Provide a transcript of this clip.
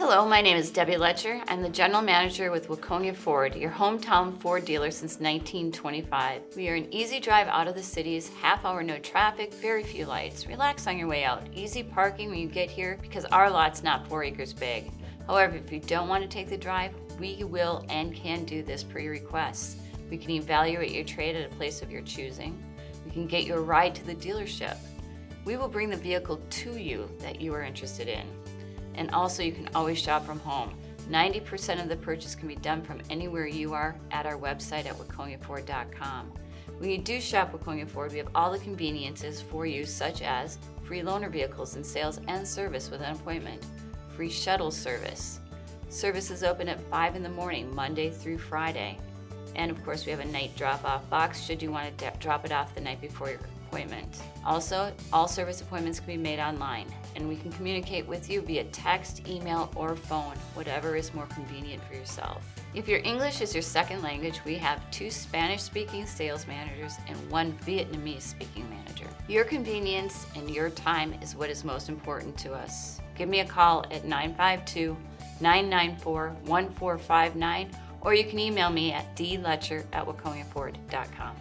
Hello, my name is Debbie Letcher. I'm the General Manager with Waconia Ford, your hometown Ford dealer since 1925. We are an easy drive out of the cities, half-hour no traffic, very few lights. Relax on your way out. Easy parking when you get here because our lot's not 4 acres big. However, if you don't want to take the drive, we will and can do this per your requests. We can evaluate your trade at a place of your choosing. We can get you a ride to the dealership. We will bring the vehicle to you that you are interested in. And also, you can always shop from home. 90% of the purchase can be done from anywhere you are at our website at waconiaford.com. When you do shop Waconia Ford, we have all the conveniences for you, such as free loaner vehicles and sales and service with an appointment, free shuttle service. Service is open at 5 in the morning, Monday through Friday. And of course, we have a night drop-off box should you want to drop it off the night before your appointment. Also, all service appointments can be made online, and we can communicate with you via text, email, or phone, whatever is more convenient for yourself. If your English is your second language, we have 2 Spanish-speaking sales managers and 1 Vietnamese-speaking manager. Your convenience and your time is what is most important to us. Give me a call at 952-994-1459, or you can email me at dletcher@waconiaford.com.